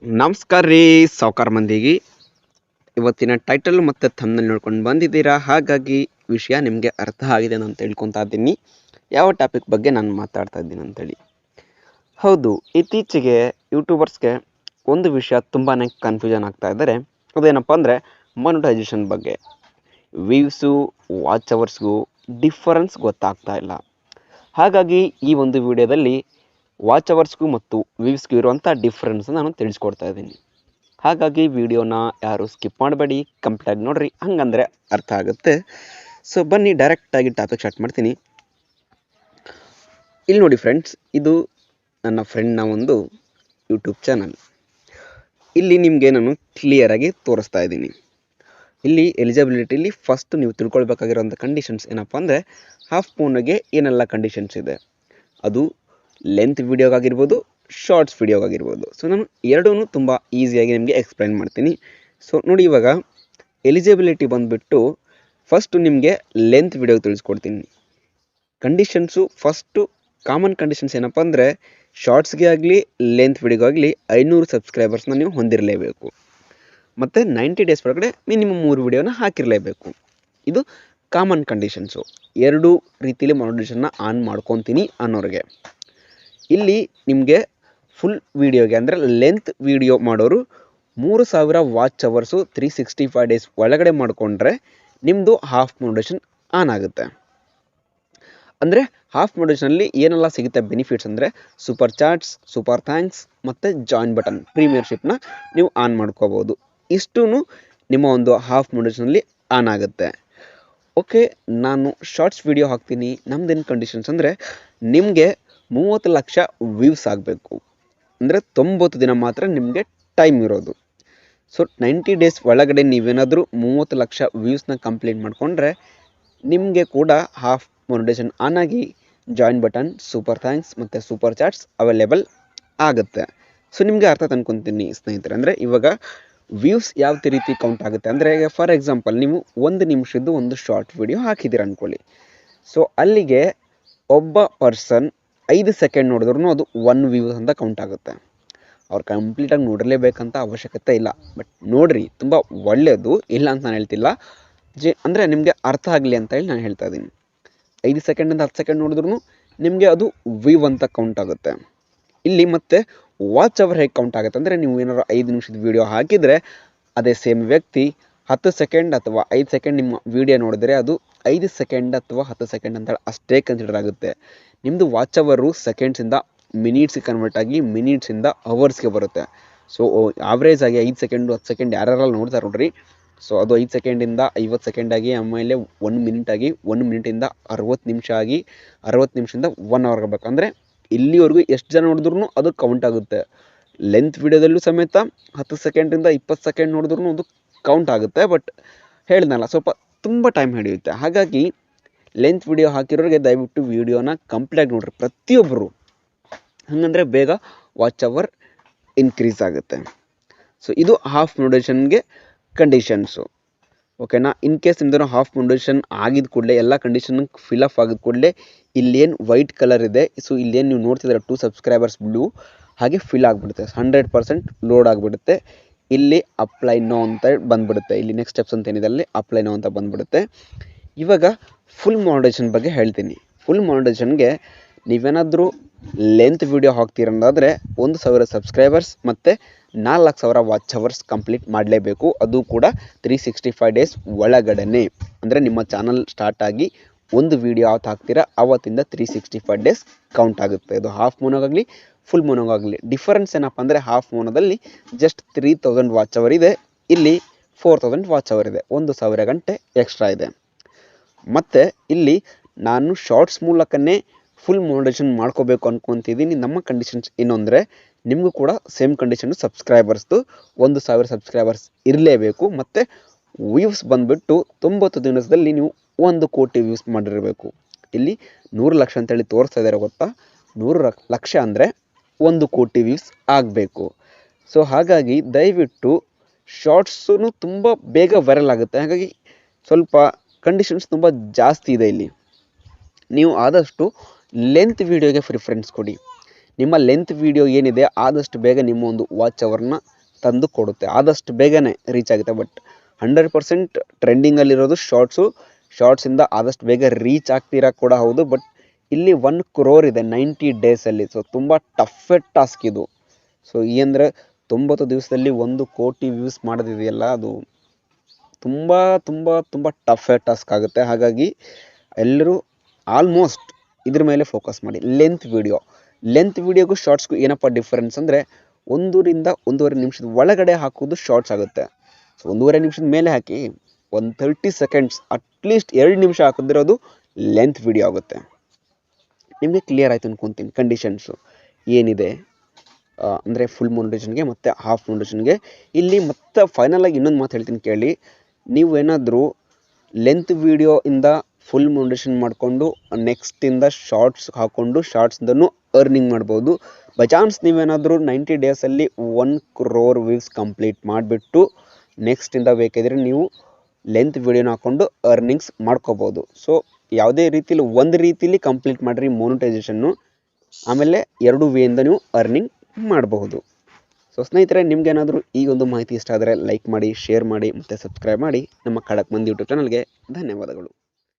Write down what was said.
ನಮಸ್ಕಾರ ರೀ ಸಾವ್ಕಾರ ಮಂದಿಗೆ. ಇವತ್ತಿನ ಟೈಟಲ್ ಮತ್ತು ಥಂಬ್ನೇಲ್ ನೋಡ್ಕೊಂಡು ಬಂದಿದ್ದೀರಾ, ಹಾಗಾಗಿ ವಿಷಯ ನಿಮಗೆ ಅರ್ಥ ಆಗಿದೆ ಅಂತ ತಿಳ್ಕೊತಾ ಇದ್ದೀನಿ ಯಾವ ಟಾಪಿಕ್ ಬಗ್ಗೆ ನಾನು ಮಾತಾಡ್ತಾ ಇದ್ದೀನಿ ಅಂತೇಳಿ. ಹೌದು, ಇತ್ತೀಚೆಗೆ ಯೂಟ್ಯೂಬರ್ಸ್ಗೆ ಒಂದು ವಿಷಯ ತುಂಬಾ ಕನ್ಫ್ಯೂಷನ್ ಆಗ್ತಾ ಇದ್ದಾರೆ. ಅದೇನಪ್ಪ ಅಂದರೆ ಮಾನಿಟೈಸೇಷನ್ ಬಗ್ಗೆ. ವ್ಯೂಸು ವಾಚ್ ಅವರ್ಸ್ಗೂ ಡಿಫರೆನ್ಸ್ ಗೊತ್ತಾಗ್ತಾ ಇಲ್ಲ. ಹಾಗಾಗಿ ಈ ಒಂದು ವಿಡಿಯೋದಲ್ಲಿ ವಾಚ್ ಅವರ್ಸ್ಗೂ ಮತ್ತು ವ್ಯೂಸ್ಗೂ ಇರುವಂಥ ಡಿಫ್ರೆನ್ಸ್ ನಾನು ತಿಳಿಸ್ಕೊಡ್ತಾ ಇದ್ದೀನಿ. ಹಾಗಾಗಿ ವಿಡಿಯೋನ ಯಾರು ಸ್ಕಿಪ್ ಮಾಡಬೇಡಿ, ಕಂಪ್ಲೀಟಾಗಿ ನೋಡಿರಿ, ಹಂಗಂದರೆ ಅರ್ಥ ಆಗುತ್ತೆ. ಸೊ ಬನ್ನಿ ಡೈರೆಕ್ಟಾಗಿ ಟಾಪಿಕ್ ಸ್ಟಾರ್ಟ್ ಮಾಡ್ತೀನಿ. ಇಲ್ಲಿ ನೋಡಿ ಫ್ರೆಂಡ್ಸ್, ಇದು ನನ್ನ ಫ್ರೆಂಡ್ನ ಒಂದು ಯೂಟ್ಯೂಬ್ ಚಾನಲ್. ಇಲ್ಲಿ ನಿಮಗೆ ನಾನು ಕ್ಲಿಯರಾಗಿ ತೋರಿಸ್ತಾ ಇದ್ದೀನಿ. ಇಲ್ಲಿ ಎಲಿಜಿಬಿಲಿಟಿಲಿ ಫಸ್ಟ್ ನೀವು ತಿಳ್ಕೊಳ್ಬೇಕಾಗಿರೋಂಥ ಕಂಡೀಷನ್ಸ್ ಏನಪ್ಪ ಅಂದರೆ, ಹಾಫ್ ಮೂನ್ಗೆ ಏನೆಲ್ಲ ಕಂಡೀಷನ್ಸ್ ಇದೆ, ಅದು ಲೆಂತ್ ವಿಡಿಯೋಗಾಗಿರ್ಬೋದು, ಶಾರ್ಟ್ಸ್ ವಿಡಿಯೋಗಾಗಿರ್ಬೋದು. ಸೊ ನಾನು ಎರಡೂ ತುಂಬ ಈಸಿಯಾಗಿ ನಿಮಗೆ ಎಕ್ಸ್ಪ್ಲೈನ್ ಮಾಡ್ತೀನಿ. ಸೊ ನೋಡಿ, ಇವಾಗ ಎಲಿಜಿಬಿಲಿಟಿ ಬಂದುಬಿಟ್ಟು ಫಸ್ಟು ನಿಮಗೆ ಲೆಂತ್ ವಿಡಿಯೋಗೆ ತಿಳಿಸ್ಕೊಡ್ತೀನಿ. ಕಂಡೀಷನ್ಸು ಫಸ್ಟು ಕಾಮನ್ ಕಂಡೀಷನ್ಸ್ ಏನಪ್ಪ ಅಂದರೆ, ಶಾರ್ಟ್ಸ್ಗೆ ಆಗಲಿ ಲೆಂತ್ ವಿಡಿಯೋಗಾಗಲಿ 500 ಸಬ್ಸ್ಕ್ರೈಬರ್ಸ್ನ ನೀವು ಹೊಂದಿರಲೇಬೇಕು. ಮತ್ತು 90 ಡೇಸ್ ಒಳಗಡೆ ಮಿನಿಮಮ್ 3 ವಿಡಿಯೋನ ಹಾಕಿರಲೇಬೇಕು. ಇದು ಕಾಮನ್ ಕಂಡೀಷನ್ಸು. ಎರಡೂ ರೀತಿಯಲ್ಲಿ ಮಾನಿಟೈಸೇಷನ್ನ ಆನ್ ಮಾಡ್ಕೊತೀನಿ ಅನ್ನೋರಿಗೆ. ಇಲ್ಲಿ ನಿಮಗೆ ಫುಲ್ ವೀಡಿಯೋಗೆ ಅಂದರೆ ಲೆಂತ್ ವೀಡಿಯೋ ಮಾಡೋರು 3000 ವಾಚ್ ಅವರ್ಸು 365 ಡೇಸ್ ಒಳಗಡೆ ಮಾಡಿಕೊಂಡ್ರೆ ನಿಮ್ಮದು ಹಾಫ್ ಮಾನಿಟೈಸೇಷನ್ ಆನ್ ಆಗುತ್ತೆ. ಅಂದರೆ ಹಾಫ್ ಮಾನಿಟೈಸೇಷನಲ್ಲಿ ಏನೆಲ್ಲ ಸಿಗುತ್ತೆ ಬೆನಿಫಿಟ್ಸ್ ಅಂದರೆ, ಸೂಪರ್ ಚಾಟ್ಸ್, ಸೂಪರ್ ಥ್ಯಾಂಕ್ಸ್ ಮತ್ತು ಜಾಯಿನ್ ಬಟನ್, ಪ್ರೀಮಿಯರ್ಶಿಪ್ನ ನೀವು ಆನ್ ಮಾಡ್ಕೋಬೋದು. ಇಷ್ಟೂ ನಿಮ್ಮ ಒಂದು ಹಾಫ್ ಮಾನಿಟೈಸೇಷನಲ್ಲಿ ಆನ್ ಆಗುತ್ತೆ. ಓಕೆ, ನಾನು ಶಾರ್ಟ್ಸ್ ವಿಡಿಯೋ ಹಾಕ್ತೀನಿ. ನಮ್ದೇನು ಕಂಡೀಷನ್ಸ್ ಅಂದರೆ, ನಿಮಗೆ 30 ಲಕ್ಷ ವ್ಯೂಸ್ ಆಗಬೇಕು. ಅಂದರೆ 90 ದಿನ ಮಾತ್ರ ನಿಮಗೆ ಟೈಮ್ ಇರೋದು. ಸೊ 90 ಡೇಸ್ ಒಳಗಡೆ ನೀವೇನಾದರೂ 30 ಲಕ್ಷ ವ್ಯೂಸ್ನ ಕಂಪ್ಲೀಟ್ ಮಾಡಿಕೊಂಡ್ರೆ ನಿಮಗೆ ಕೂಡ ಹಾಫ್ ಮಾನಿಟೈಸೇಷನ್ ಆನ್ ಆಗಿ ಜಾಯಿನ್ ಬಟನ್, ಸೂಪರ್ ಥ್ಯಾಂಕ್ಸ್ ಮತ್ತು ಸೂಪರ್ ಚಾಟ್ಸ್ ಅವೈಲೇಬಲ್ ಆಗುತ್ತೆ. ಸೊ ನಿಮಗೆ ಅರ್ಥ ತಂದ್ಕೊತೀನಿ ಸ್ನೇಹಿತರೆ. ಅಂದರೆ ಇವಾಗ ವ್ಯೂಸ್ ಯಾವ ರೀತಿ ಕೌಂಟ್ ಆಗುತ್ತೆ ಅಂದರೆ, ಈಗ ಫಾರ್ ಎಕ್ಸಾಂಪಲ್ ನೀವು 1 ನಿಮಿಷದ್ದು ಒಂದು ಶಾರ್ಟ್ ವಿಡಿಯೋ ಹಾಕಿದ್ದೀರ ಅಂದ್ಕೊಳ್ಳಿ. ಸೊ ಅಲ್ಲಿಗೆ ಒಬ್ಬ ಪರ್ಸನ್ 5 ಸೆಕೆಂಡ್ ನೋಡಿದ್ರೂ ಅದು 1 ವ್ಯೂಸ್ ಅಂತ ಕೌಂಟ್ ಆಗುತ್ತೆ. ಅವ್ರು ಕಂಪ್ಲೀಟಾಗಿ ನೋಡಲೇಬೇಕಂತ ಅವಶ್ಯಕತೆ ಇಲ್ಲ, ಬಟ್ ನೋಡಿರಿ, ತುಂಬ ಒಳ್ಳೆಯದು, ಇಲ್ಲ ಅಂತ ನಾನು ಹೇಳ್ತಿಲ್ಲ. ಅಂದರೆ ನಿಮಗೆ ಅರ್ಥ ಆಗಲಿ ಅಂತ ಹೇಳಿ ನಾನು ಹೇಳ್ತಾ ಇದ್ದೀನಿ. 5 ಸೆಕೆಂಡಿಂದ 10 ಸೆಕೆಂಡ್ ನೋಡಿದ್ರೂ ನಿಮಗೆ ಅದು ವ್ಯೂ ಅಂತ ಕೌಂಟ್ ಆಗುತ್ತೆ. ಇಲ್ಲಿ ಮತ್ತೆ ವಾಚ್ ಅವರ್ ಹೇಗೆ ಕೌಂಟ್ ಆಗುತ್ತೆ ಅಂದರೆ, ನೀವು ಏನಾದ್ರು 5 ನಿಮಿಷದ ವೀಡಿಯೋ ಹಾಕಿದರೆ ಅದೇ ಸೇಮ್ ವ್ಯಕ್ತಿ 10 ಸೆಕೆಂಡ್ ಅಥವಾ 5 ಸೆಕೆಂಡ್ ನಿಮ್ಮ ವೀಡಿಯೋ ನೋಡಿದರೆ ಅದು 5 ಸೆಕೆಂಡ್ ಅಥವಾ 10 ಸೆಕೆಂಡ್ ಅಂತ ಅಷ್ಟೇ ಕನ್ಸಿಡರ್ ಆಗುತ್ತೆ. ನಿಮ್ಮದು ವಾಚ್ ಅವರು ಸೆಕೆಂಡ್ಸಿಂದ ಮಿನಿಟ್ಸ್ಗೆ ಕನ್ವರ್ಟ್ ಆಗಿ ಮಿನಿಟ್ಸಿಂದ ಅವರ್ಸ್ಗೆ ಬರುತ್ತೆ. ಸೊ ಆವ್ರೇಜ್ ಆಗಿ 5 ಸೆಕೆಂಡು 10 ಸೆಕೆಂಡ್ ಯಾರ್ಯಾರೆಲ್ಲ ನೋಡ್ತಾರೆ ನೋಡ್ರಿ, ಸೊ ಅದು 5 ಸೆಕೆಂಡಿಂದ 50 ಸೆಕೆಂಡ್ ಆಗಿ, ಆಮೇಲೆ 1 ಮಿನಿಟ್ ಆಗಿ, 1 ಮಿನಿಟಿಂದ 60 ನಿಮಿಷ ಆಗಿ, 60 ನಿಮಿಷದಿಂದ 1 ಅವರ್ ಆಗಬೇಕು. ಅಂದರೆ ಇಲ್ಲಿವರೆಗೂ ಎಷ್ಟು ಜನ ನೋಡಿದ್ರೂ ಅದು ಕೌಂಟ್ ಆಗುತ್ತೆ. ಲೆಂತ್ ವಿಡಿಯೋದಲ್ಲೂ ಸಮೇತ 10 ಸೆಕೆಂಡಿಂದ 20 ಸೆಕೆಂಡ್ ನೋಡಿದ್ರೂ ಅದು ಕೌಂಟ್ ಆಗುತ್ತೆ. ಬಟ್ ಹೇಳಿದ್ನಲ್ಲ, ಸ್ವಲ್ಪ ತುಂಬ ಟೈಮ್ ಹಿಡಿಯುತ್ತೆ. ಹಾಗಾಗಿ ಲೆಂತ್ ವಿಡಿಯೋ ಹಾಕಿರೋರಿಗೆ ದಯವಿಟ್ಟು ವಿಡಿಯೋನ ಕಂಪ್ಲೀಟಾಗಿ ನೋಡ್ರಿ ಪ್ರತಿಯೊಬ್ಬರು, ಹಾಗಂದರೆ ಬೇಗ ವಾಚ್ ಅವರ್ ಇನ್ಕ್ರೀಸ್ ಆಗುತ್ತೆ. ಸೊ ಇದು ಹಾಫ್ ಮಾನಿಟೈಸೇಷನ್ಗೆ ಕಂಡೀಷನ್ಸು. ಓಕೆನಾ? ಇನ್ ಕೇಸ್ ನಿಮ್ದು ಹಾಫ್ ಮಾನಿಟೈಸೇಷನ್ ಆಗಿದ ಕೂಡಲೇ, ಎಲ್ಲ ಕಂಡೀಷನ್ ಫಿಲಪ್ ಆಗಿದ ಕೂಡಲೇ ಇಲ್ಲೇನು ವೈಟ್ ಕಲರ್ ಇದೆ, ಸೊ ಇಲ್ಲೇನು ನೀವು ನೋಡ್ತಿದ್ರೆ 2 ಸಬ್ಸ್ಕ್ರೈಬರ್ಸ್ ಬ್ಲೂ ಹಾಗೆ ಫಿಲ್ ಆಗಿಬಿಡುತ್ತೆ, 100% ಲೋಡ್ ಆಗಿಬಿಡುತ್ತೆ. ಇಲ್ಲಿ ಅಪ್ಲೈ ನೋ ಅಂತ ಬಂದುಬಿಡುತ್ತೆ. ಇಲ್ಲಿ ನೆಕ್ಸ್ಟ್ ಸ್ಟೆಪ್ಸ್ ಅಂತ ಏನಿದೆ ಅಲ್ಲಿ ಅಪ್ಲೈ ನೋ ಅಂತ ಬಂದುಬಿಡುತ್ತೆ. ಇವಾಗ ಫುಲ್ ಮಾನಿಟೈಸೇಷನ್ ಬಗ್ಗೆ ಹೇಳ್ತೀನಿ. ಫುಲ್ ಮಾನಿಟೈಸೇಷನ್ಗೆ ನೀವೇನಾದರೂ ಲೆಂತ್ ವಿಡಿಯೋ ಹಾಕ್ತೀರಂದಾದರೆ 1000 ಸಬ್ಸ್ಕ್ರೈಬರ್ಸ್ ಮತ್ತು 4000 ವಾಚ್ ಅವರ್ಸ್ ಕಂಪ್ಲೀಟ್ ಮಾಡಲೇಬೇಕು. ಅದು ಕೂಡ 365 ಡೇಸ್ ಒಳಗಡೆ. ಅಂದರೆ ನಿಮ್ಮ ಚಾನಲ್ ಸ್ಟಾರ್ಟ್ ಆಗಿ ಒಂದು ವೀಡಿಯೋ ಯಾವತ್ತು ಹಾಕ್ತೀರಾ ಆವತ್ತಿಂದ 365 ಡೇಸ್ ಕೌಂಟ್ ಆಗುತ್ತೆ. ಇದು ಹಾಫ್ ಮೂನೋಗಾಗಲಿ ಫುಲ್ ಮೂನೋಗಾಗಲಿ. ಡಿಫರೆನ್ಸ್ ಏನಪ್ಪ ಅಂದರೆ, ಹಾಫ್ ಮೂನೋದಲ್ಲಿ ಜಸ್ಟ್ 3000 ವಾಚ್ ಅವರ್ ಇದೆ, ಇಲ್ಲಿ 4000 ವಾಚ್ ಅವರ್ ಇದೆ, 1000 ಗಂಟೆ ಎಕ್ಸ್ಟ್ರಾ ಇದೆ. ಮತ್ತು ಇಲ್ಲಿ ನಾನು ಶಾರ್ಟ್ಸ್ ಮೂಲಕನೇ ಫುಲ್ ಮಾನಿಟೈಸೇಷನ್ ಮಾಡ್ಕೋಬೇಕು ಅಂದ್ಕೊತಿದ್ದೀನಿ. ನಮ್ಮ ಕಂಡೀಷನ್ಸ್ ಏನು ಅಂದರೆ, ನಿಮಗೂ ಕೂಡ ಸೇಮ್ ಕಂಡೀಷನ್ನು, ಸಬ್ಸ್ಕ್ರೈಬರ್ಸ್ದು 1000 ಸಬ್ಸ್ಕ್ರೈಬರ್ಸ್ ಇರಲೇಬೇಕು. ಮತ್ತು ವ್ಯೂಸ್ ಬಂದುಬಿಟ್ಟು 90 ದಿನದಲ್ಲಿ ನೀವು 1 ಕೋಟಿ ವ್ಯೂಸ್ ಮಾಡಿರಬೇಕು. ಇಲ್ಲಿ 100 ಲಕ್ಷ ಅಂತೇಳಿ ತೋರಿಸ್ತಾ ಇದ್ದಾರೆ ಗೊತ್ತಾ, 100 ಲಕ್ಷ ಅಂದರೆ 1 ಕೋಟಿ ವ್ಯೂಸ್ ಆಗಬೇಕು. ಸೊ ಹಾಗಾಗಿ ದಯವಿಟ್ಟು ಶಾರ್ಟ್ಸೂ ತುಂಬ ಬೇಗ ವೈರಲ್ ಆಗುತ್ತೆ. ಹಾಗಾಗಿ ಸ್ವಲ್ಪ ಕಂಡೀಷನ್ಸ್ ತುಂಬ ಜಾಸ್ತಿ ಇದೆ ಇಲ್ಲಿ. ನೀವು ಆದಷ್ಟು ಲೆಂತ್ ವೀಡಿಯೋಗೆ ಪ್ರಿಫರೆನ್ಸ್ ಕೊಡಿ. ನಿಮ್ಮ ಲೆಂತ್ ವೀಡಿಯೋ ಏನಿದೆ ಆದಷ್ಟು ಬೇಗ ನಿಮ್ಮ ಒಂದು ವಾಚ್ ಅವರ್ನ ತಂದು ಕೊಡುತ್ತೆ, ಆದಷ್ಟು ಬೇಗನೆ ರೀಚ್ ಆಗುತ್ತೆ. ಬಟ್ 100% ಟ್ರೆಂಡಿಂಗಲ್ಲಿರೋದು ಶಾರ್ಟ್ಸಿಂದ ಆದಷ್ಟು ಬೇಗ ರೀಚ್ ಆಗ್ತೀರಾ ಕೂಡ ಹೌದು. ಬಟ್ ಇಲ್ಲಿ 1 crore ಇದೆ 90 ಡೇಸಲ್ಲಿ. ಸೊ ತುಂಬ ಟಫೆಸ್ಟ್ ಟಾಸ್ಕ್ ಇದು. ಸೊ ಈ ಅಂದರೆ 90 ದಿವಸದಲ್ಲಿ 1 ಕೋಟಿ ವ್ಯೂಸ್ ಮಾಡೋದಿದೆಯಲ್ಲ, ಅದು ತುಂಬ ತುಂಬ ತುಂಬ ಟಫೆಸ್ಟ್ ಟಾಸ್ಕ್ ಆಗುತ್ತೆ. ಹಾಗಾಗಿ ಎಲ್ಲರೂ ಆಲ್ಮೋಸ್ಟ್ ಇದ್ರ ಮೇಲೆ ಫೋಕಸ್ ಮಾಡಿ. ಲೆಂತ್ ವೀಡಿಯೋಗೂ ಶಾರ್ಟ್ಸ್ಗೂ ಏನಪ್ಪ ಡಿಫರೆನ್ಸ್ ಅಂದರೆ 1 ರಿಂದ 1.5 ನಿಮಿಷದ ಒಳಗಡೆ ಹಾಕೋದು ಶಾರ್ಟ್ಸ್ ಆಗುತ್ತೆ. ಸೊ 1.5 ನಿಮಿಷದ ಮೇಲೆ ಹಾಕಿ 30 ಸೆಕೆಂಡ್ಸ್ ಅಟ್ಲೀಸ್ಟ್ 2 ನಿಮಿಷ ಹಾಕಿದಿರೋದು ಲೆಂತ್ ವೀಡಿಯೋ ಆಗುತ್ತೆ. ನಿಮಗೆ ಕ್ಲಿಯರ್ ಆಯಿತು ಅನ್ಕೊತೀನಿ ಕಂಡೀಷನ್ಸು ಏನಿದೆ ಅಂದರೆ ಫುಲ್ ಮೊನಿಟೈಸೇಷನ್ಗೆ ಮತ್ತು ಹಾಫ್ ಮೊನಿಟೈಸೇಷನ್ಗೆ. ಇಲ್ಲಿ ಮತ್ತೆ ಫೈನಲಾಗಿ ಇನ್ನೊಂದು ಮಾತು ಹೇಳ್ತೀನಿ ಕೇಳಿ. ನೀವು ಏನಾದರೂ ಲೆಂತ್ ವೀಡಿಯೋ ಇಂದ ಫುಲ್ ಮೊನಿಟೈಸೇಷನ್ ಮಾಡಿಕೊಂಡು ನೆಕ್ಸ್ಟಿಂದ ಶಾರ್ಟ್ಸ್ ಹಾಕ್ಕೊಂಡು ಶಾರ್ಟ್ಸ್ದನ್ನು ಅರ್ನಿಂಗ್ ಮಾಡ್ಬೋದು. ಬೈ ಚಾನ್ಸ್ ನೀವೇನಾದರೂ 90 ಡೇಸಲ್ಲಿ 1 crore ವ್ಯೂಸ್ ಕಂಪ್ಲೀಟ್ ಮಾಡಿಬಿಟ್ಟು ನೆಕ್ಸ್ಟಿಂದ ಬೇಕಿದ್ರೆ ನೀವು ಲೆಂತ್ ವೀಡಿಯೋನ ಹಾಕ್ಕೊಂಡು ಅರ್ನಿಂಗ್ಸ್ ಮಾಡ್ಕೋಬೋದು. ಸೊ ಯಾವುದೇ ರೀತಿಲಿ ಒಂದು ರೀತಿಲಿ ಕಂಪ್ಲೀಟ್ ಮಾಡಿರಿ ಮೊನಿಟೈಸೇಷನ್ನು, ಆಮೇಲೆ 2 ವೇಯಿಂದ ನೀವು ಅರ್ನಿಂಗ್ ಮಾಡಬಹುದು. ಸೊ ಸ್ನೇಹಿತರೆ, ನಿಮ್ಗೇನಾದರೂ ಈ ಒಂದು ಮಾಹಿತಿ ಇಷ್ಟ ಆದರೆ ಲೈಕ್ ಮಾಡಿ, ಶೇರ್ ಮಾಡಿ ಮತ್ತು ಸಬ್ಸ್ಕ್ರೈಬ್ ಮಾಡಿ ನಮ್ಮ ಖಡಕ್ ಮಂದಿ ಯೂಟ್ಯೂಬ್ ಚಾನಲ್ಗೆ. ಧನ್ಯವಾದಗಳು.